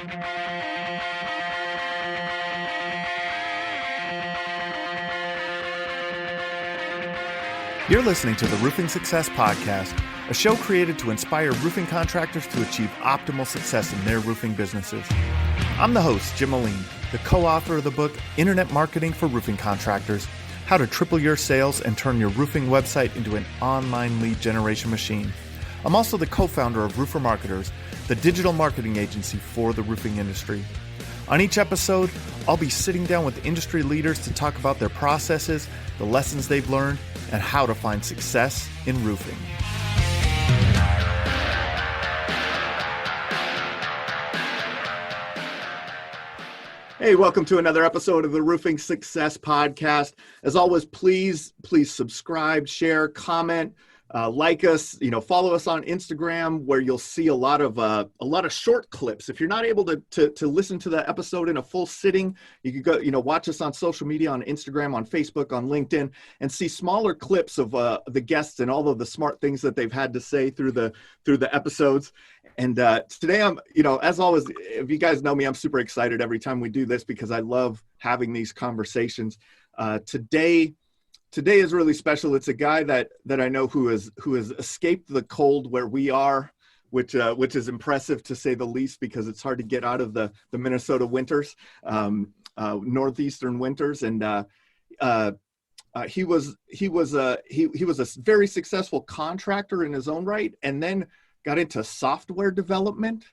You're listening to the Roofing Success Podcast, a show created to inspire roofing contractors to achieve optimal success in their roofing businesses. I'm the host, Jim Moline, the co-author of the book, Internet Marketing for Roofing Contractors, How to Triple Your Sales and Turn Your Roofing Website into an Online Lead Generation Machine. I'm also the co-founder of Roofer Marketers, the digital marketing agency for the roofing industry. On each episode, I'll be sitting down with industry leaders to talk about their processes, the lessons they've learned, and how to find success in roofing. Hey, welcome to another episode of the Roofing Success Podcast. As always, please subscribe, share, comment, like us, follow us on Instagram, where you'll see a lot of short clips. If you're not able to listen to the episode in a full sitting, you could go, watch us on social media, on Instagram, on Facebook, on LinkedIn, and see smaller clips of the guests and all of the smart things that they've had to say through the episodes. And today I'm, as always, if you guys know me, I'm super excited every time we do this because I love having these conversations. Today is really special. It's a guy that I know who has escaped the cold where we are, which is impressive to say the least, because it's hard to get out of the Minnesota winters, northeastern winters, and he was a very successful contractor in his own right, and then got into software development,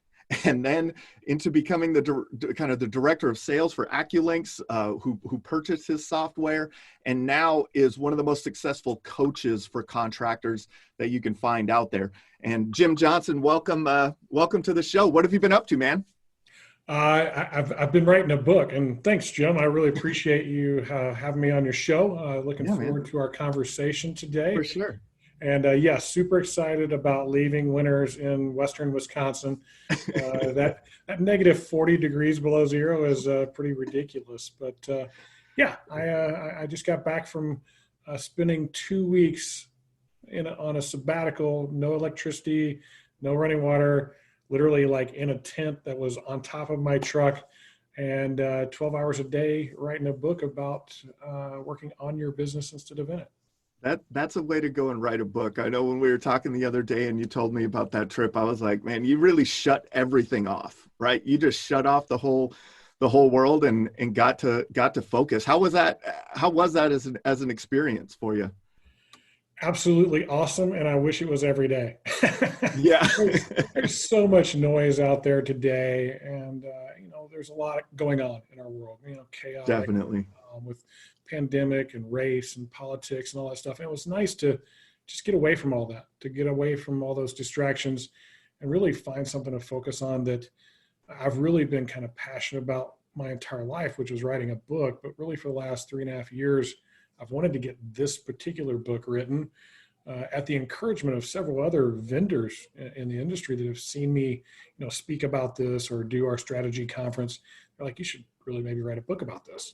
and then into becoming the director of sales for AccuLynx, who purchased his software, and now is one of the most successful coaches for contractors that you can find out there. And Jim Johnson, welcome to the show. What have you been up to, man? I've been writing a book, and thanks, Jim. I really appreciate you having me on your show. Looking forward to our conversation today. For sure. And super excited about leaving winters in western Wisconsin. That negative 40 degrees below zero is pretty ridiculous. But I just got back from spending 2 weeks on a sabbatical, no electricity, no running water, literally like in a tent that was on top of my truck, and 12 hours a day writing a book about working on your business instead of in it. That's a way to go and write a book. I know when we were talking the other day and you told me about that trip, I was like, man, you really shut everything off, right? You just shut off the whole world and got to focus. How was that as an experience for you? Absolutely awesome. And I wish it was every day. Yeah. there's so much noise out there today. And, there's a lot going on in our world, chaotic. Definitely. With pandemic and race and politics and all that stuff. And it was nice to just get away from all that, to get away from all those distractions and really find something to focus on that I've really been kind of passionate about my entire life, which was writing a book. But really for the last 3.5 years, I've wanted to get this particular book written at the encouragement of several other vendors in the industry that have seen me, speak about this or do our strategy conference. They're like, you should really maybe write a book about this.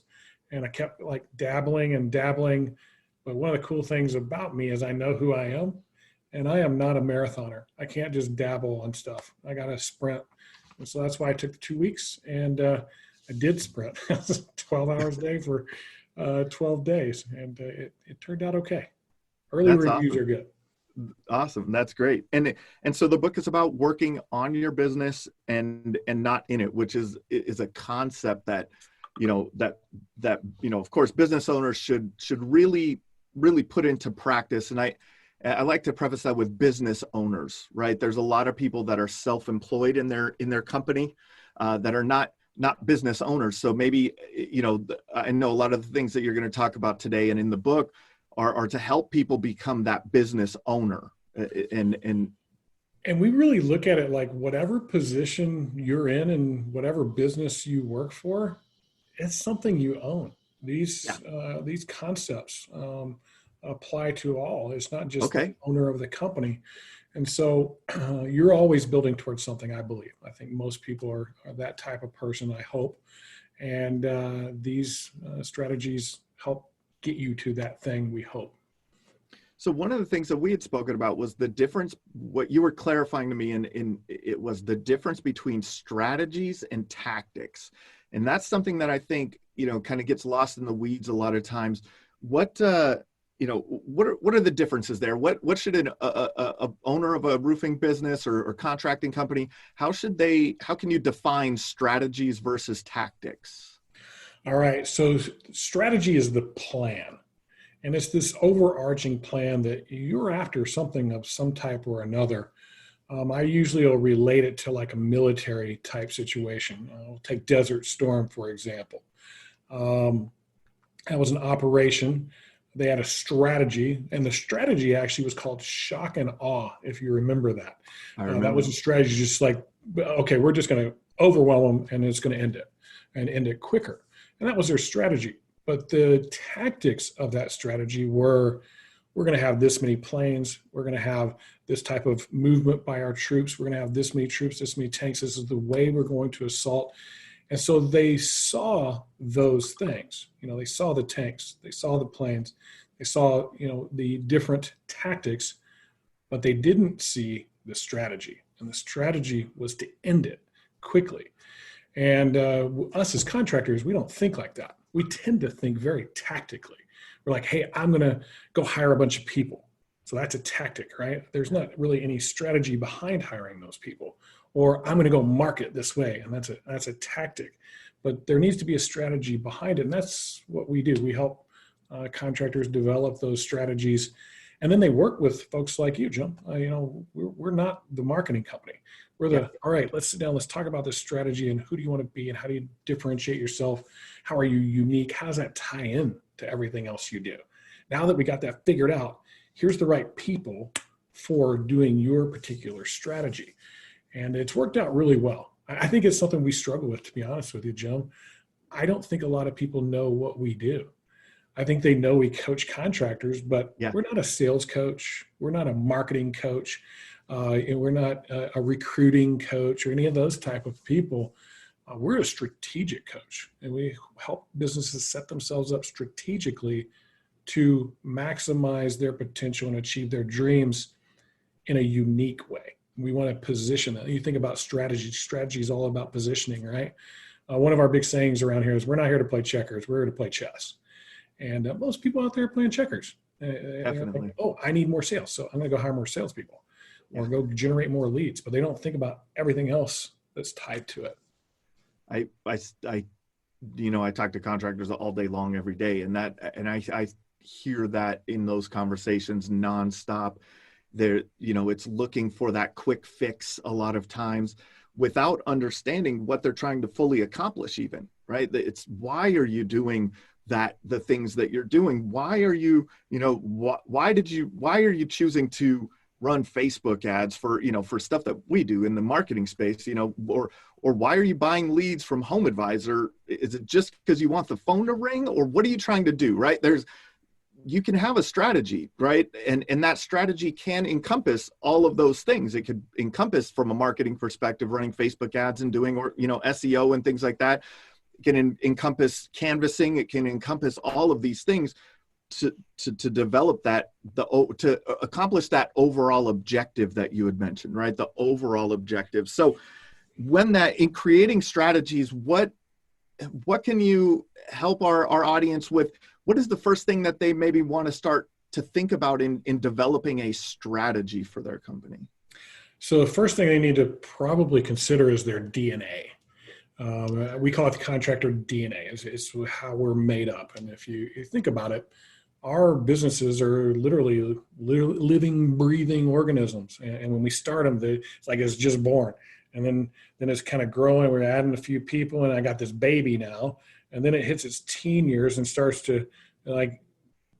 And I kept like dabbling. But one of the cool things about me is I know who I am, and I am not a marathoner. I can't just dabble on stuff. I got to sprint. And so that's why I took 2 weeks, and I did sprint 12 hours a day for 12 days. And it turned out okay. Early That's reviews awesome. are good. Awesome. That's great. And so the book is about working on your business and not in it, which is a concept that, of course, business owners should really put into practice. And I like to preface that with business owners, right? There's a lot of people that are self-employed in their company that are not business owners. So maybe, I know a lot of the things that you're going to talk about today and in the book are to help people become that business owner. And we really look at it like whatever position you're in and whatever business you work for, it's something you own. These concepts apply to all. It's not just the owner of the company. And so you're always building towards something, I believe. I think most people are that type of person, I hope. And these strategies help get you to that thing, we hope. So one of the things that we had spoken about was the difference, what you were clarifying to me in it was the difference between strategies and tactics. And that's something that I think, kind of gets lost in the weeds a lot of times. What, what are the differences there? What should a owner of a roofing business or contracting company, how can you define strategies versus tactics? All right. So strategy is the plan. And it's this overarching plan that you're after something of some type or another. I usually will relate it to like a military type situation. I'll take Desert Storm, for example. That was an operation. They had a strategy, and the strategy actually was called shock and awe, if you remember that. I remember. That was a strategy, just like, okay, we're just going to overwhelm them and it's going to end it quicker. And that was their strategy. But the tactics of that strategy were, we're going to have this many planes. We're going to have this type of movement by our troops. We're going to have this many troops, this many tanks. This is the way we're going to assault. And so they saw those things. They saw the tanks, they saw the planes, they saw, the different tactics, but they didn't see the strategy. And the strategy was to end it quickly. And us as contractors, we don't think like that. We tend to think very tactically. We're like, hey, I'm going to go hire a bunch of people. So that's a tactic, right? There's not really any strategy behind hiring those people. Or I'm going to go market this way, and that's a tactic. But there needs to be a strategy behind it, and that's what we do. We help contractors develop those strategies, and then they work with folks like you, Jim. We're not the marketing company. We're all right, let's sit down, let's talk about this strategy, and who do you want to be, and how do you differentiate yourself? How are you unique? How does that tie in to everything else you do? Now that we got that figured out, here's the right people for doing your particular strategy. And it's worked out really well. I think it's something we struggle with, to be honest with you, Jim. I don't think a lot of people know what we do. I think they know we coach contractors, but we're not a sales coach. We're not a marketing coach. And we're not a recruiting coach or any of those type of people. We're a strategic coach, and we help businesses set themselves up strategically to maximize their potential and achieve their dreams in a unique way. We want to position that. You think about strategy. Strategy is all about positioning, right? One of our big sayings around here is we're not here to play checkers. We're here to play chess. And most people out there are playing checkers. Definitely. Like, oh, I need more sales. So I'm going to go hire more salespeople or go generate more leads. But they don't think about everything else that's tied to it. I talk to contractors all day long, every day. And I hear that in those conversations nonstop. It's looking for that quick fix a lot of times without understanding what they're trying to fully accomplish even, right? It's why are you doing that, the things that you're doing? Why are you, why are you choosing to run Facebook ads for stuff that we do in the marketing space, or why are you buying leads from Home Advisor? Is it just because you want the phone to ring, or what are you trying to do, right? You can have a strategy, right? And that strategy can encompass all of those things. It could encompass, from a marketing perspective, running Facebook ads and doing, SEO and things like that. It can encompass canvassing. It can encompass all of these things to develop to accomplish that overall objective that you had mentioned, right? The overall objective. So in creating strategies, what can you help our audience with? What is the first thing that they maybe want to start to think about in developing a strategy for their company? So the first thing they need to probably consider is their DNA. We call it the contractor DNA. It's how we're made up. And if you think about it, our businesses are literally living, breathing organisms. And when we start them, it's like it's just born. And then it's kind of growing. We're adding a few people, and I got this baby now. And then it hits its teen years and starts to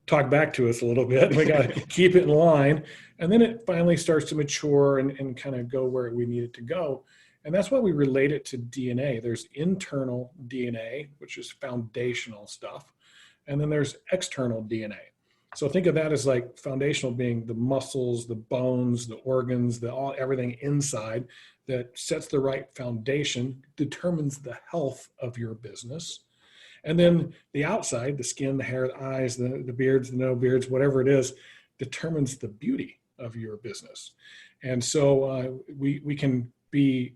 talk back to us a little bit. We got to keep it in line. And then it finally starts to mature and kind of go where we need it to go. And that's why we relate it to DNA. There's internal DNA, which is foundational stuff. And then there's external DNA. So think of that as like foundational being the muscles, the bones, the organs, everything inside that sets the right foundation, determines the health of your business. And then the outside, the skin, the hair, the eyes, the beards, the no beards, whatever it is, determines the beauty of your business. And so we can be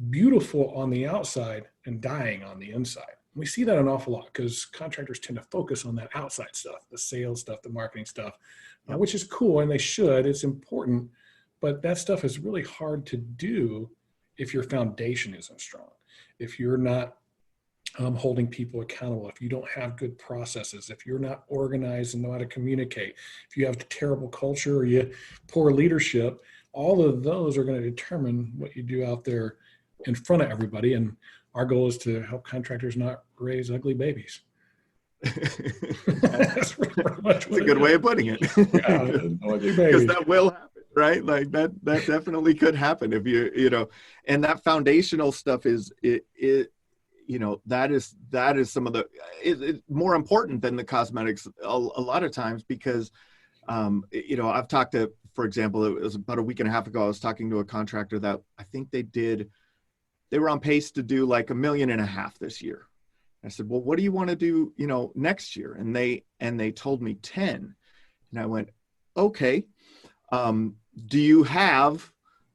beautiful on the outside and dying on the inside. We see that an awful lot because contractors tend to focus on that outside stuff, the sales stuff, the marketing stuff, which is cool, and they should. It's important, but that stuff is really hard to do if your foundation isn't strong, if you're not holding people accountable, if you don't have good processes, if you're not organized and know how to communicate, if you have terrible culture or you poor leadership. All of those are going to determine what you do out there in front of everybody. And our goal is to help contractors not raise ugly babies. That's a good way of putting it. Because that will happen, right? Like that definitely could happen if and that foundational stuff is that is some of the it's more important than the cosmetics a lot of times because I've talked to, for example, it was about a week and a half ago, I was talking to a contractor that I think they were on pace to do like $1.5 million this year. I said, well, what do you want to do, next year? And they told me 10. And I went, okay. Do you have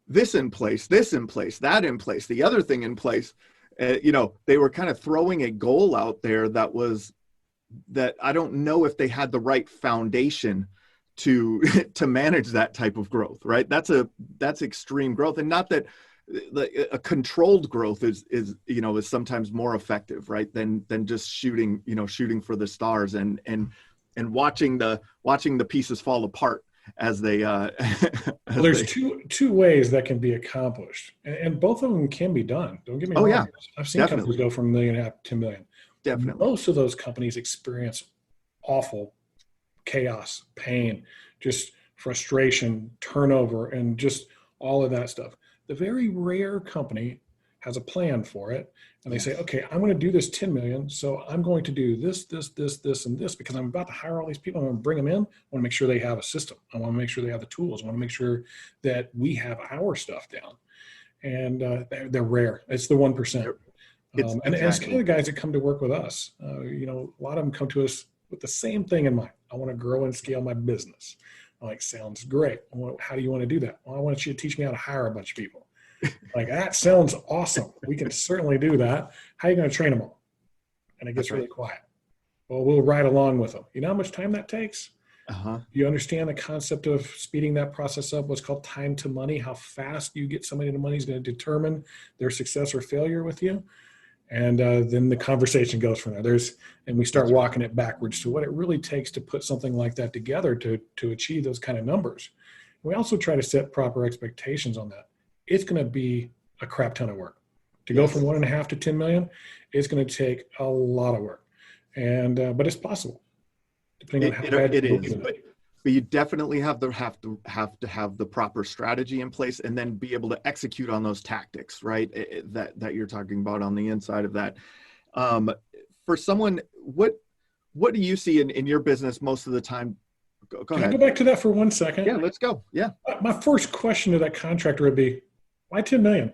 this in place, that in place, the other thing in place? They were kind of throwing a goal out there that I don't know if they had the right foundation to manage that type of growth, right? That's extreme growth. And not that a controlled growth is sometimes more effective, right? Than just shooting for the stars and watching the pieces fall apart as they there's two ways that can be accomplished, and both of them can be done. Don't get me wrong. Yeah, I've seen companies go from $1.5 million to $10 million. Definitely. Most of those companies experience awful chaos, pain, just frustration, turnover, and just all of that stuff. The very rare company has a plan for it, and they say, okay, I'm going to do this 10 million. So I'm going to do this, and this, because I'm about to hire all these people. I'm going to bring them in. I want to make sure they have a system. I want to make sure they have the tools. I want to make sure that we have our stuff down. And they're rare. It's the 1%. And it's kind of the guys that come to work with us. A lot of them come to us with the same thing in mind. I want to grow and scale my business. I'm like, sounds great. How do you want to do that? Well, I want you to teach me how to hire a bunch of people. Like, that sounds awesome. We can certainly do that. How are you going to train them all? And it gets really quiet. Well, we'll ride along with them. You know how much time that takes? You understand the concept of speeding that process up, what's called time to money, how fast you get somebody to money is going to determine their success or failure with you. And then the conversation goes from there. And we start walking it backwards to what it really takes to put something like that together to achieve those kind of numbers. And we also try to set proper expectations on that. It's going to be a crap ton of work. To go from 1.5 to 10 million, it's going to take a lot of work. And but it's possible, depending on how bad it is. But you definitely have to have the proper strategy in place, and then be able to execute on those tactics, right? That you're talking about on the inside of that. For someone, what do you see in your business most of the time? Go ahead. Can I go back to that for 1 second? Yeah, let's go. Yeah. My first question to that contractor would be, why 10 million?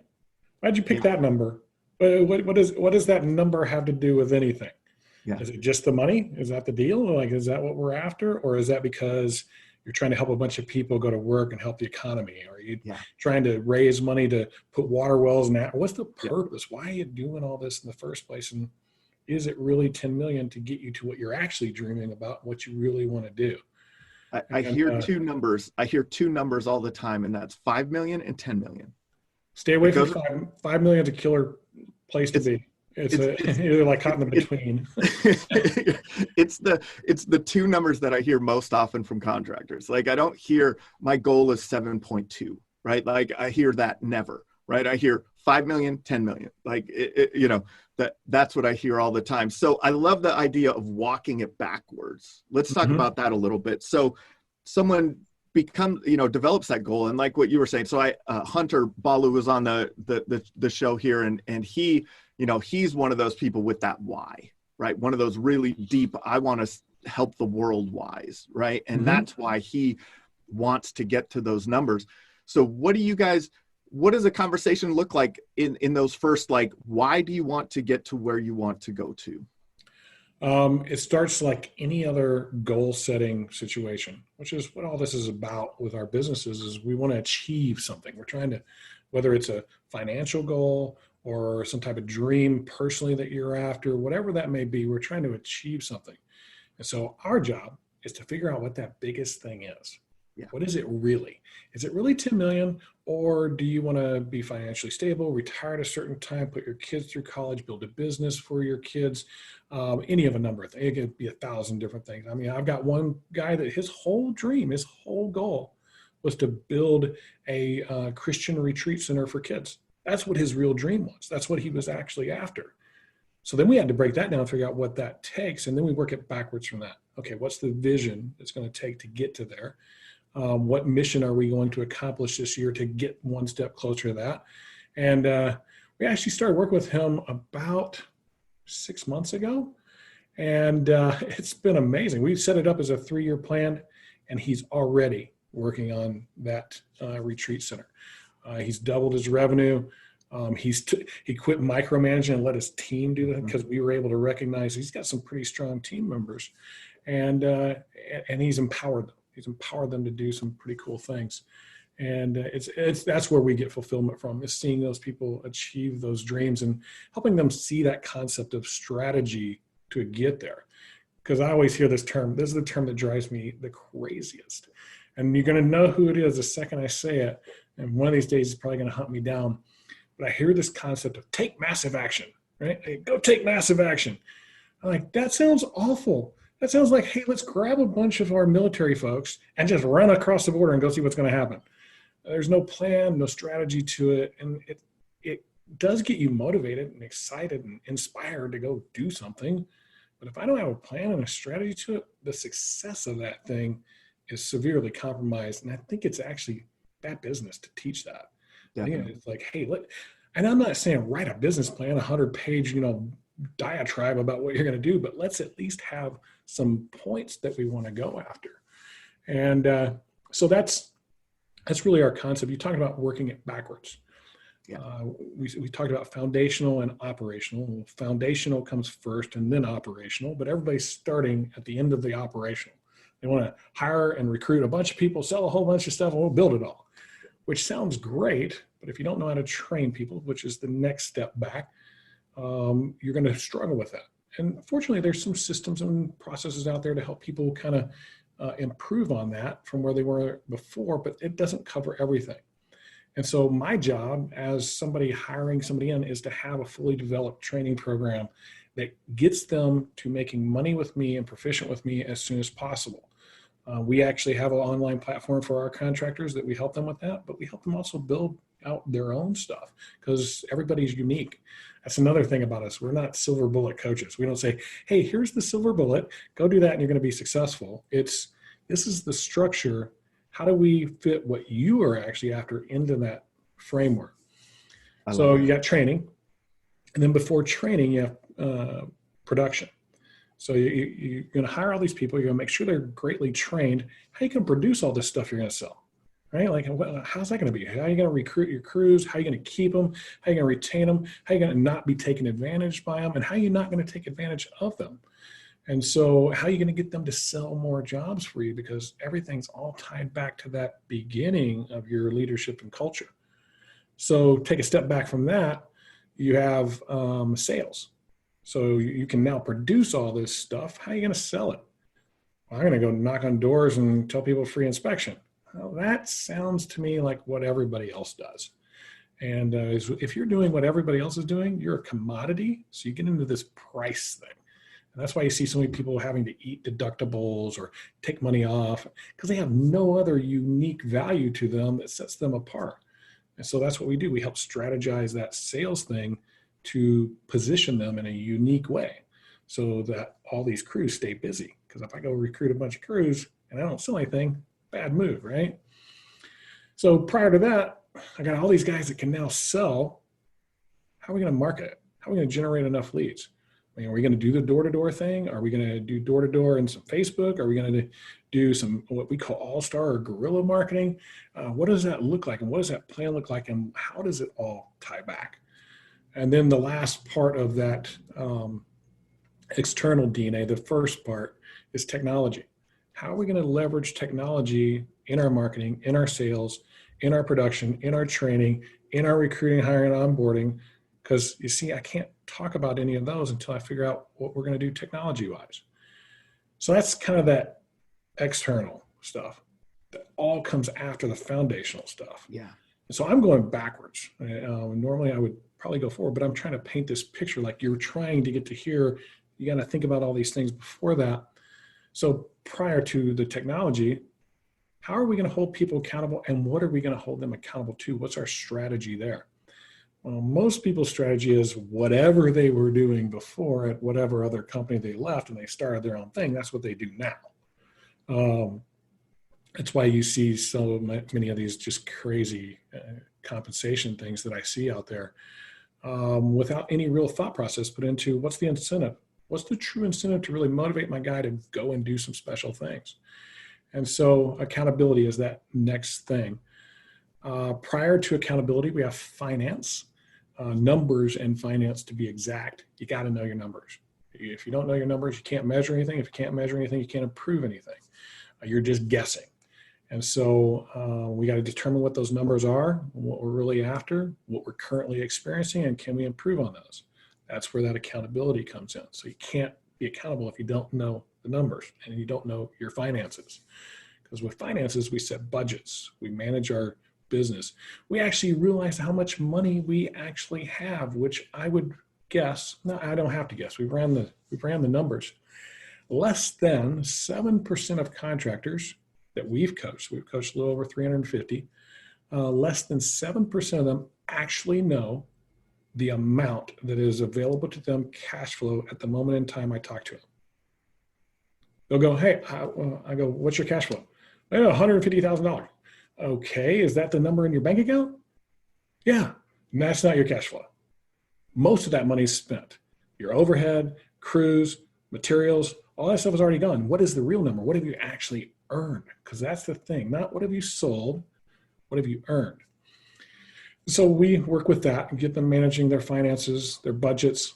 Why'd you pick that number? What does that number have to do with anything? Yeah. Is it just the money? Is that the deal? Like, is that what we're after? Or is that because you're trying to help a bunch of people go to work and help the economy? Or are you trying to raise money to put water wells in that? What's the purpose? Why are you doing all this in the first place? And is it really 10 million to get you to what you're actually dreaming about, what you really want to do? I hear two numbers. I hear two numbers all the time, and that's 5 million and 10 million. Stay away from 5 million is a killer place to be. You're like caught in the between. It's the two numbers that I hear most often from contractors. Like, I don't hear my goal is 7.2, right? Like, I hear that never, right? I hear 5 million, 10 million. Like, that's what I hear all the time. So I love the idea of walking it backwards. Let's talk about that a little bit. So someone develops that goal, and like what you were saying, so Hunter Balu was on the show here, and he, he's one of those people with that why, right? One of those really deep, I want to help the world whys, right? And that's why he wants to get to those numbers. So what does a conversation look like in those first, like, why do you want to get to where you want to go to? It starts like any other goal setting situation, which is what all this is about with our businesses is we want to achieve something. We're trying to, whether it's a financial goal or some type of dream personally that you're after, whatever that may be, we're trying to achieve something. And so our job is to figure out what that biggest thing is. Yeah. What is it really? Is it really 10 million? Or do you want to be financially stable, retire at a certain time, put your kids through college, build a business for your kids, any of a number of things. It could be 1,000 different things. I mean, I've got one guy that his whole dream, his whole goal was to build a Christian retreat center for kids. That's what his real dream was. That's what he was actually after. So then we had to break that down, figure out what that takes, and then we work it backwards from that. Okay, what's the vision it's going to take to get to there? What mission are we going to accomplish this year to get one step closer to that? And we actually started working with him about 6 months ago, and it's been amazing. We've set it up as a 3-year plan, and he's already working on that retreat center. He's doubled his revenue. He quit micromanaging and let his team do that because we were able to recognize he's got some pretty strong team members, and he's empowered them. He's empowered them to do some pretty cool things, and that's where we get fulfillment from, is seeing those people achieve those dreams and helping them see that concept of strategy to get there. Because I always hear this term. This is the term that drives me the craziest, and you're going to know who it is the second I say it. And one of these days, it's probably going to hunt me down. But I hear this concept of take massive action, right? Hey, go take massive action. I'm like, that sounds awful. That sounds like, hey, let's grab a bunch of our military folks and just run across the border and go see what's going to happen. There's no plan, no strategy to it. And it does get you motivated and excited and inspired to go do something. But if I don't have a plan and a strategy to it, the success of that thing is severely compromised. And I think it's actually bad business to teach that. Definitely. It's like, hey, and I'm not saying write a business plan, 100-page, diatribe about what you're going to do, but let's at least have some points that we want to go after. And so that's really our concept. You talked about working it backwards. Yeah. We talked about foundational and operational. Well, foundational comes first and then operational, but everybody's starting at the end of the operational. They want to hire and recruit a bunch of people, sell a whole bunch of stuff, and we'll build it all, which sounds great. But if you don't know how to train people, which is the next step back, you're going to struggle with that. And fortunately, there's some systems and processes out there to help people kind of improve on that from where they were before, but it doesn't cover everything. And so my job as somebody hiring somebody in is to have a fully developed training program that gets them to making money with me and proficient with me as soon as possible. We actually have an online platform for our contractors that we help them with that, but we help them also build out their own stuff because everybody's unique. That's another thing about us. We're not silver bullet coaches. We don't say, hey, here's the silver bullet, go do that and you're going to be successful. This is the structure. How do we fit what you are actually after into that framework? So you got training, and then before training, you have production. So you're going to hire all these people. You're going to make sure they're greatly trained. How you can produce all this stuff you're going to sell, right? Like, how's that going to be? How are you going to recruit your crews? How are you going to keep them? How are you going to retain them? How are you going to not be taken advantage by them? And how are you not going to take advantage of them? And so how are you going to get them to sell more jobs for you? Because everything's all tied back to that beginning of your leadership and culture. So take a step back from that. You have sales. So you can now produce all this stuff. How are you going to sell it? Well, I'm going to go knock on doors and tell people free inspection. Well, that sounds to me like what everybody else does. And if you're doing what everybody else is doing, you're a commodity. So you get into this price thing. And that's why you see so many people having to eat deductibles or take money off because they have no other unique value to them that sets them apart. And so that's what we do. We help strategize that sales thing to position them in a unique way so that all these crews stay busy. Because if I go recruit a bunch of crews and I don't sell anything, bad move, right? So prior to that, I got all these guys that can now sell. How are we going to market it? How are we going to generate enough leads? I mean, are we going to do the door-to-door thing? Are we going to do door-to-door and some Facebook? Are we going to do some what we call all-star or guerrilla marketing? What does that look like? And what does that plan look like? And how does it all tie back? And then the last part of that External DNA, the first part, is technology. How are we going to leverage technology in our marketing, in our sales, in our production, in our training, in our recruiting, hiring, and onboarding? Because you see, I can't talk about any of those until I figure out what we're going to do technology-wise. So that's kind of that external stuff that all comes after the foundational stuff. Yeah. So I'm going backwards. Normally I would probably go forward, but I'm trying to paint this picture like you're trying to get to here. You got to think about all these things before that. So prior to the technology, how are we going to hold people accountable, and what are we going to hold them accountable to? What's our strategy there? Well, most people's strategy is whatever they were doing before at whatever other company they left and they started their own thing, that's what they do now. That's why you see so many of these just crazy compensation things that I see out there without any real thought process put into what's the incentive? What's the true incentive to really motivate my guy to go and do some special things? And so accountability is that next thing. Prior to accountability, we have finance, numbers and finance to be exact. You got to know your numbers. If you don't know your numbers, you can't measure anything. If you can't measure anything, you can't improve anything. You're just guessing. And so we got to determine what those numbers are, what we're really after, what we're currently experiencing, and can we improve on those? That's where that accountability comes in. So you can't be accountable if you don't know the numbers and you don't know your finances. Because with finances, we set budgets, we manage our business. We actually realize how much money we actually have, which I would guess, no, I don't have to guess. We've ran the numbers. Less than 7% of contractors that we've coached a little over 350, less than 7% of them actually know the amount that is available to them cash flow at the moment in time I talk to them. They'll go, hey, I go, what's your cash flow? $150,000. Okay, is that the number in your bank account? Yeah, and that's not your cash flow. Most of that money is spent. Your overhead, crews, materials, all that stuff is already gone. What is the real number? What have you actually earned? Because that's the thing, not what have you sold, what have you earned? So we work with that and get them managing their finances, their budgets,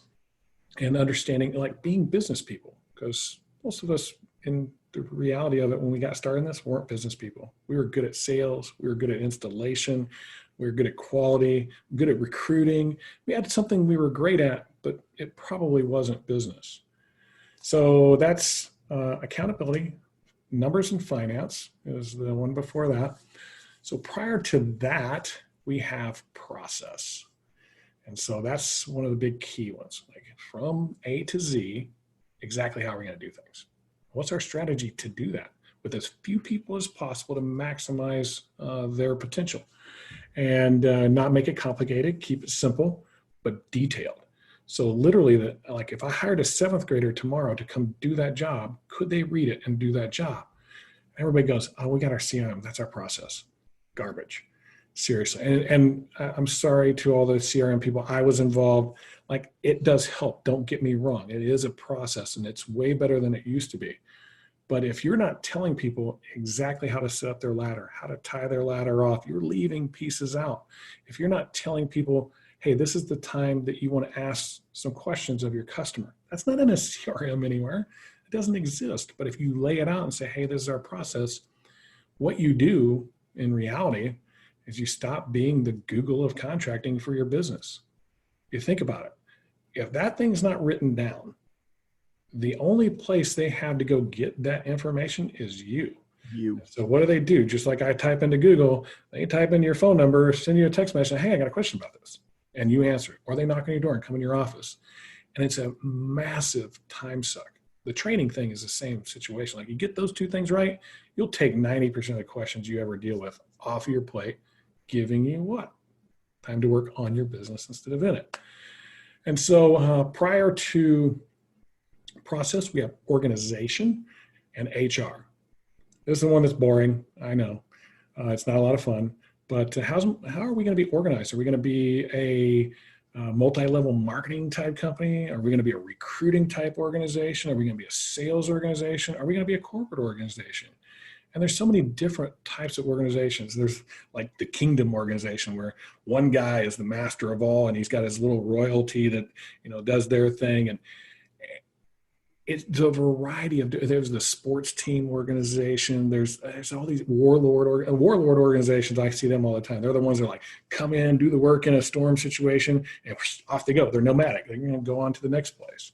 and understanding, like being business people, because most of us in the reality of it, when we got started in this, weren't business people. We were good at sales. We were good at installation. We were good at quality, good at recruiting. We had something we were great at, but it probably wasn't business. So that's accountability. Numbers and finance is the one before that. So prior to that, we have process. And so that's one of the big key ones, like from A to Z, exactly how we're going to do things. What's our strategy to do that with as few people as possible to maximize their potential and not make it complicated, keep it simple, but detailed. So literally, like if I hired a 7th grader tomorrow to come do that job, could they read it and do that job? Everybody goes, oh, we got our CRM. That's our process. Garbage. Seriously. And I'm sorry to all the CRM people. I was involved. Like, it does help. Don't get me wrong. It is a process and it's way better than it used to be. But if you're not telling people exactly how to set up their ladder, how to tie their ladder off, you're leaving pieces out. If you're not telling people, hey, this is the time that you want to ask some questions of your customer. That's not in a CRM anywhere. It doesn't exist. But if you lay it out and say, hey, this is our process, what you do in reality is you stop being the Google of contracting for your business. You think about it. If that thing's not written down, the only place they have to go get that information is you. So what do? Just like I type into Google, they type in your phone number, send you a text message, hey, I got a question about this. And you answer it. Or they knock on your door and come in your office. And it's a massive time suck. The training thing is the same situation. Like, you get those two things right, you'll take 90% of the questions you ever deal with off of your plate, giving you what? Time to work on your business instead of in it. And so prior to process, we have organization and HR. This is the one that's boring. I know. It's not a lot of fun. But how are we going to be organized? Are we going to be a multi-level marketing type company? Are we going to be a recruiting type organization? Are we going to be a sales organization? Are we going to be a corporate organization? And there's so many different types of organizations. There's like the kingdom organization where one guy is the master of all and he's got his little royalty that, does their thing. And it's a variety of, there's the sports team organization. There's all these warlord organizations. I see them all the time. They're the ones that are like, come in, do the work in a storm situation, and off they go. They're nomadic. They're going to go on to the next place.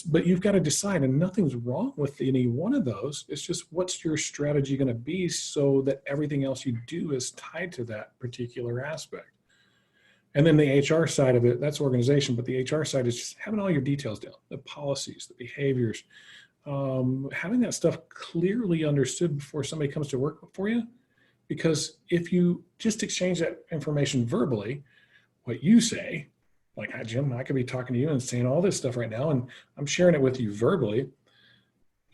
But you've got to decide, and nothing's wrong with any one of those. It's just, what's your strategy going to be so that everything else you do is tied to that particular aspect. And then the HR side of it, that's organization, but the HR side is just having all your details down, the policies, the behaviors, having that stuff clearly understood before somebody comes to work for you. Because if you just exchange that information verbally, what you say, like, hi, Jim, I could be talking to you and saying all this stuff right now, and I'm sharing it with you verbally.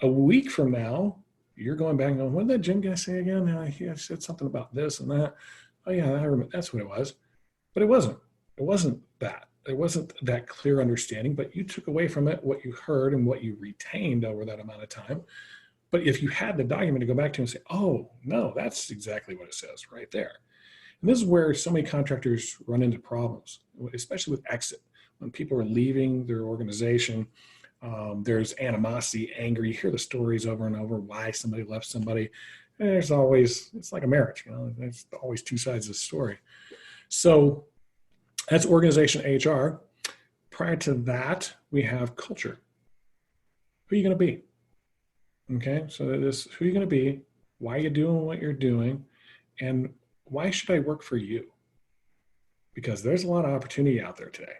A week from now, you're going back and going, what did that Jim guy say again? He said something about this and that. Oh yeah, I remember. That's what it was. But it wasn't that. It wasn't that clear understanding, but you took away from it what you heard and what you retained over that amount of time. But if you had the document to go back to and say, oh, no, that's exactly what it says right there. And this is where so many contractors run into problems, especially with exit. When people are leaving their organization, there's animosity, anger. You hear the stories over and over why somebody left somebody. And there's always, it's like a marriage, there's always two sides of the story. So that's organization HR. Prior to that, we have culture. Who are you going to be? Okay, so this, who are you going to be? Why are you doing what you're doing? And why should I work for you? Because there's a lot of opportunity out there today.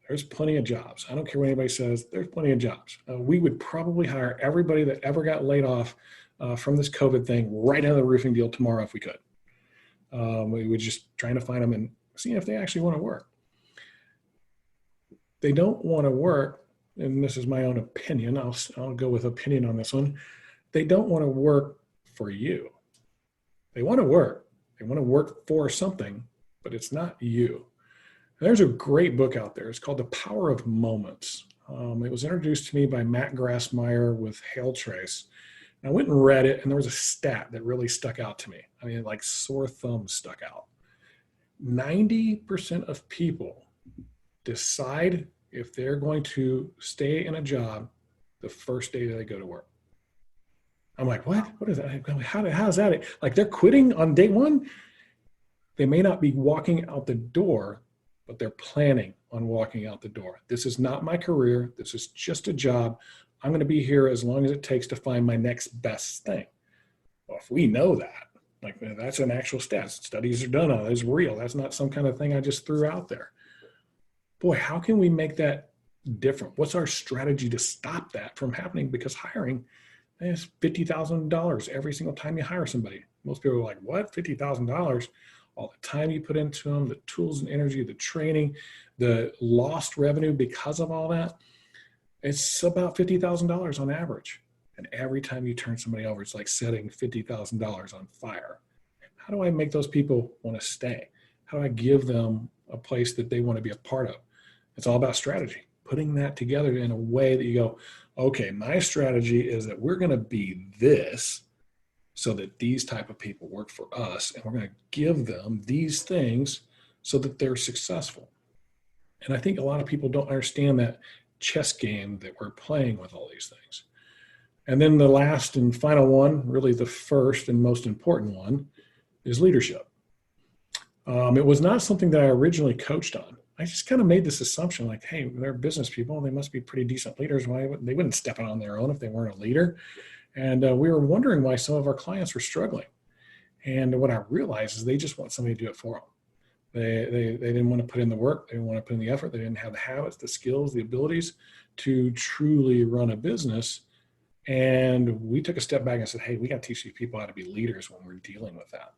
There's plenty of jobs. I don't care what anybody says, there's plenty of jobs. We would probably hire everybody that ever got laid off from this COVID thing right into the roofing deal tomorrow if we could. We were just trying to find them and see if they actually want to work. They don't want to work, and this is my own opinion. I'll go with opinion on this one. They don't want to work for you. They want to work. They want to work for something, but it's not you. And there's a great book out there. It's called The Power of Moments. It was introduced to me by Matt Grassmeyer with Hail Trace. And I went and read it, and there was a stat that really stuck out to me. I mean, like sore thumbs stuck out. 90% of people decide if they're going to stay in a job the first day that they go to work. I'm like, what? What is that? How's that? Like, they're quitting on day one? They may not be walking out the door, but they're planning on walking out the door. This is not my career. This is just a job. I'm going to be here as long as it takes to find my next best thing. Well, if we know that, like, that's an actual stat. Studies are done on it. It's real. That's not some kind of thing I just threw out there. Boy, how can we make that different? What's our strategy to stop that from happening? Because hiring is $50,000 every single time you hire somebody. Most people are like, what? $50,000? All the time you put into them, the tools and energy, the training, the lost revenue because of all that. It's about $50,000 on average. And every time you turn somebody over, it's like setting $50,000 on fire. How do I make those people want to stay? How do I give them a place that they want to be a part of? It's all about strategy, putting that together in a way that you go, okay, my strategy is that we're going to be this so that these type of people work for us, and we're going to give them these things so that they're successful. And I think a lot of people don't understand that chess game that we're playing with all these things. And then the last and final one, really the first and most important one, is leadership. It was not something that I originally coached on. I just kind of made this assumption like, hey, they're business people. They must be pretty decent leaders. They wouldn't step out on their own if they weren't a leader. And we were wondering why some of our clients were struggling. And what I realized is they just want somebody to do it for them. They didn't want to put in the work. They didn't want to put in the effort. They didn't have the habits, the skills, the abilities to truly run a business. And we took a step back and said, hey, we got to teach these people how to be leaders when we're dealing with that.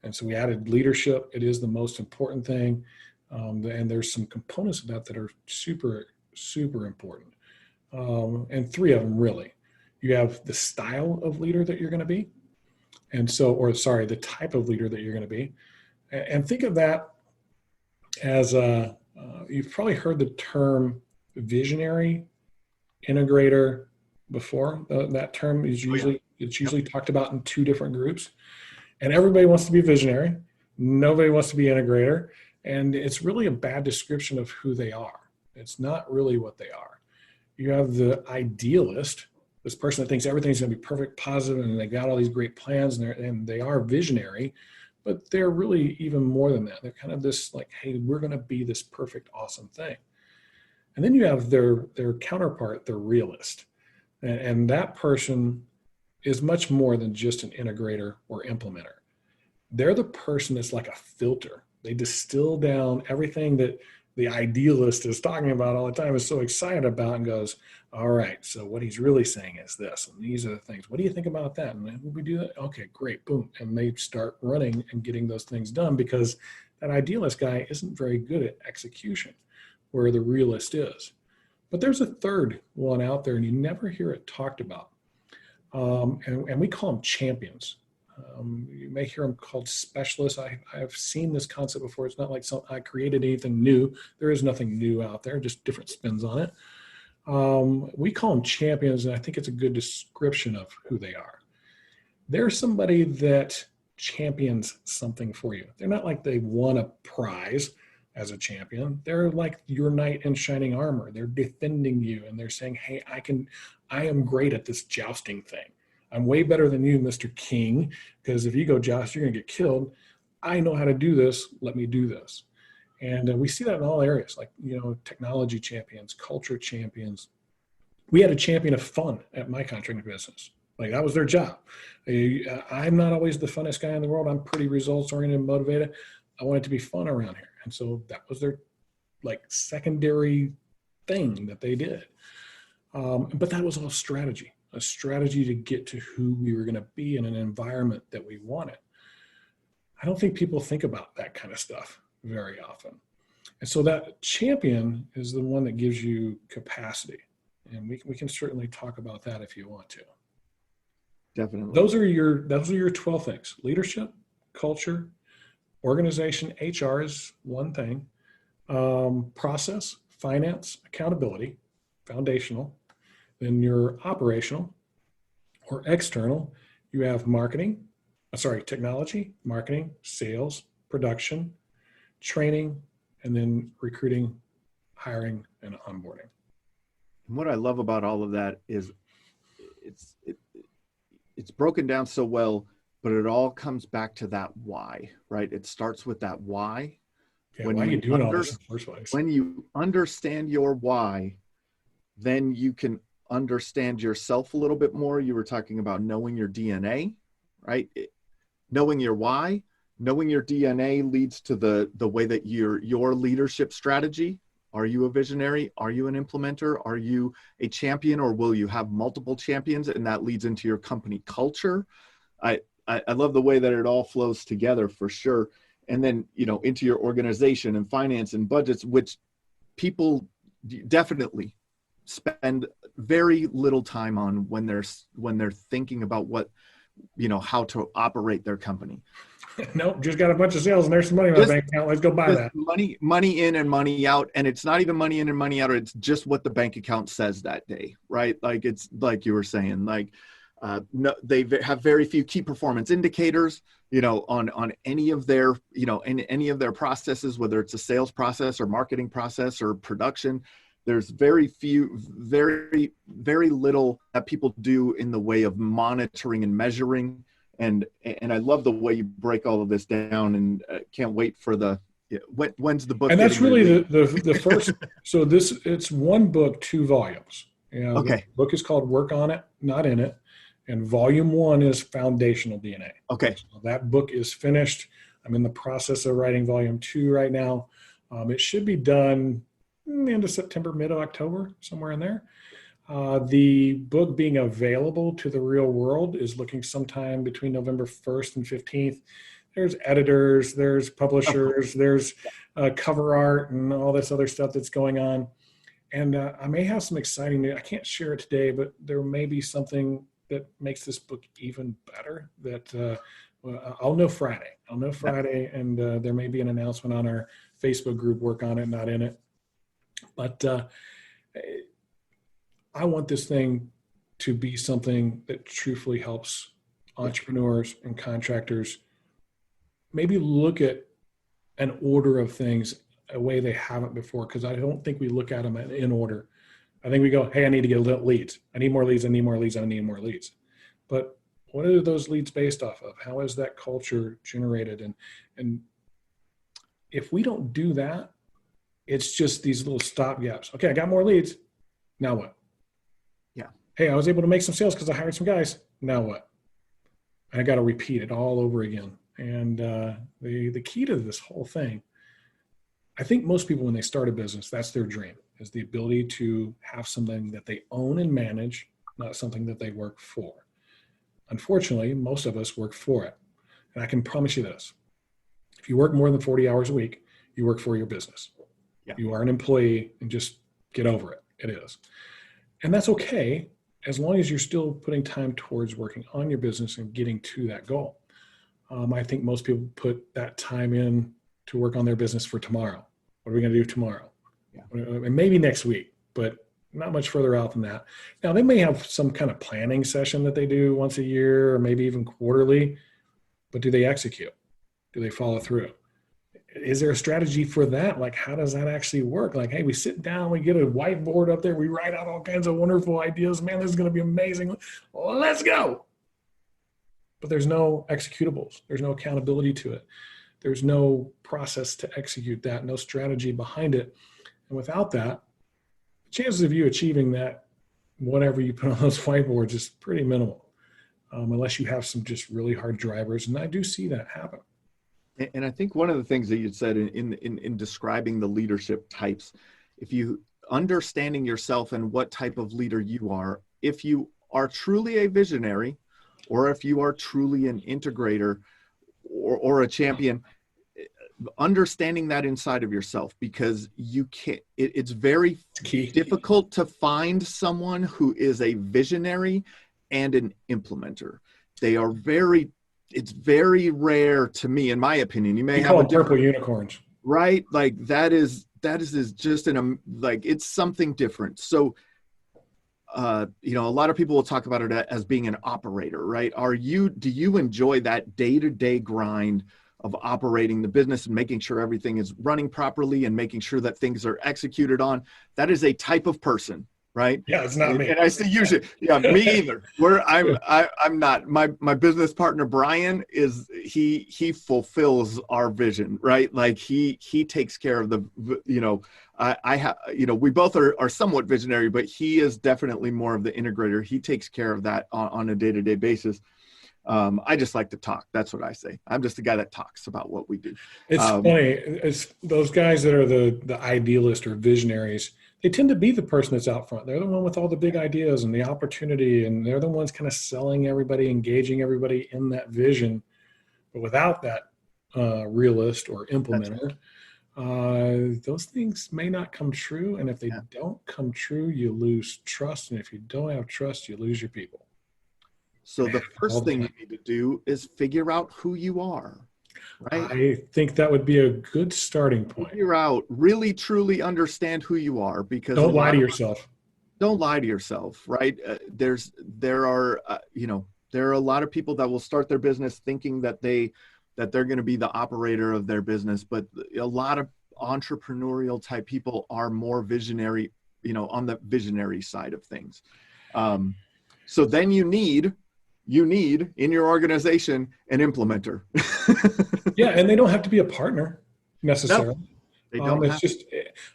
And so we added leadership. It is the most important thing. And there's some components of that are super, super important. And three of them really. You have the style of leader that you're going to be. And so, the type of leader that you're going to be. And think of that as you've probably heard the term visionary, integrator before. That term is usually talked about in two different groups. And everybody wants to be visionary. Nobody wants to be integrator. And it's really a bad description of who they are. It's not really what they are. You have the idealist, this person that thinks everything's going to be perfect, positive, and they got all these great plans, and they are visionary, but they're really even more than that. They're kind of this like, hey, we're going to be this perfect, awesome thing. And then you have their counterpart, the realist. And that person is much more than just an integrator or implementer. They're the person that's like a filter. They distill down everything that the idealist is talking about all the time, is so excited about, and goes, all right, so what he's really saying is this, and these are the things. What do you think about that? And we do that? Okay, great, boom. And they start running and getting those things done, because that idealist guy isn't very good at execution, where the realist is. But there's a third one out there, and you never hear it talked about. And we call them champions. You may hear them called specialists. I've seen this concept before. It's not like I created anything new. There is nothing new out there, just different spins on it. We call them champions, and I think it's a good description of who they are. They're somebody that champions something for you. They're not like they won a prize as a champion. They're like your knight in shining armor. They're defending you, and they're saying, hey, I am great at this jousting thing. I'm way better than you, Mr. King, because if you go joust, you're going to get killed. I know how to do this. Let me do this. And we see that in all areas, like, technology champions, culture champions. We had a champion of fun at my contracting business. Like, that was their job. I'm not always the funnest guy in the world. I'm pretty results oriented and motivated. I want it to be fun around here. And so that was their secondary thing that they did. But that was all strategy, a strategy to get to who we were going to be in an environment that we wanted. I don't think people think about that kind of stuff very often. And so that champion is the one that gives you capacity. And we can certainly talk about that if you want to. Definitely. Those are your 12 things: leadership, culture, organization. HR is one thing. Process, finance, accountability, foundational. Then your operational or external, you have technology, marketing, sales, production, training, and then recruiting, hiring, and onboarding. And what I love about all of that is it's broken down so well, but it all comes back to that why, right? It starts with that why. Yeah, why are you doing all this in the first place? When you understand your why, then you can understand yourself a little bit more. You were talking about knowing your DNA, right? Knowing your why, knowing your DNA leads to the way that your leadership strategy. Are you a visionary? Are you an implementer? Are you a champion, or will you have multiple champions? And that leads into your company culture. I love the way that it all flows together, for sure. And then, into your organization and finance and budgets, which people definitely spend very little time on when they're thinking about how to operate their company. Nope, just got a bunch of sales and there's some money in my bank account. Let's go buy that. Money in and money out. And it's not even money in and money out. It's just what the bank account says that day, right? Like, it's like you were saying, no, they have very few key performance indicators, on any of their, in any of their processes, whether it's a sales process or marketing process or production. There's very little that people do in the way of monitoring and measuring. And I love the way you break all of this down, and can't wait for when's the book? And that's really the first. So it's one book, 2 volumes. Okay. The book is called Work on It, Not in It. And volume 1 is Foundational DNA. Okay. So that book is finished. I'm in the process of writing volume 2 right now. It should be done end of September, mid of October, somewhere in there. The book being available to the real world is looking sometime between November 1st and 15th. There's editors, there's publishers, there's cover art and all this other stuff that's going on. And I may have some exciting news. I can't share it today, but there may be something that makes this book even better that I'll know Friday. And there may be an announcement on our Facebook group, Work on It, Not in It. But I want this thing to be something that truthfully helps entrepreneurs and contractors maybe look at an order of things a way they haven't before, because I don't think we look at them in order. I think we go, hey, I need to get leads. I need more leads. I need more leads. I need more leads. But what are those leads based off of? How is that culture generated? And if we don't do that, it's just these little stop gaps. Okay, I got more leads. Now what? Yeah. Hey, I was able to make some sales because I hired some guys. Now what? I got to repeat it all over again. And the key to this whole thing, I think most people, when they start a business, that's their dream, is the ability to have something that they own and manage, not something that they work for. Unfortunately, most of us work for it. And I can promise you this. If you work more than 40 hours a week, you work for your business. Yeah. You are an employee, and just get over it. It is. And that's okay, as long as you're still putting time towards working on your business and getting to that goal. I think most people put that time in to work on their business for tomorrow. What are we going to do tomorrow? Yeah. And maybe next week, but not much further out than that. Now, they may have some kind of planning session that they do once a year or maybe even quarterly, but do they execute? Do they follow through? Is there a strategy for that? Like, how does that actually work? Like, hey, we sit down, we get a whiteboard up there, we write out all kinds of wonderful ideas. Man, this is going to be amazing. Let's go. But there's no executables. There's no accountability to it. There's no process to execute that, no strategy behind it. And without that, the chances of you achieving that, whatever you put on those whiteboards, is pretty minimal, unless you have some just really hard drivers. And I do see that happen. And I think one of the things that you said in describing the leadership types, if you understanding yourself and what type of leader you are, if you are truly a visionary, or if you are truly an integrator or a champion, understanding that inside of yourself, because you can't, it's very difficult to find someone who is a visionary and an implementer. They are it's very rare to me, in my opinion. You may have a purple unicorns, right? Like that is just it's something different. So, a lot of people will talk about it as being an operator, right? Do you enjoy that day-to-day grind of operating the business and making sure everything is running properly and making sure that things are executed on? That is a type of person, right? Yeah, it's not me. And I say usually, yeah, me either. I'm not. My business partner Brian he fulfills our vision, right? Like he takes care of we both are somewhat visionary, but he is definitely more of the integrator. He takes care of that on a day-to-day basis. I just like to talk. That's what I say. I'm just the guy that talks about what we do. It's funny. It's those guys that are the idealist or visionaries. They tend to be the person that's out front. They're the one with all the big ideas and the opportunity, and they're the ones kind of selling everybody, engaging everybody in that vision. But without that realist or implementer, those things may not come true. And if they don't come true, you lose trust. And if you don't have trust, you lose your people. So the first thing you need to do is figure out who you are, right? I think that would be a good starting point. Figure out, really, truly understand who you are, because don't lie to yourself. Don't lie to yourself, right? There are a lot of people that will start their business thinking that they're going to be the operator of their business, but a lot of entrepreneurial type people are more visionary, on the visionary side of things. So then you need in your organization an implementer. Yeah, and they don't have to be a partner necessarily. No, they don't. It's just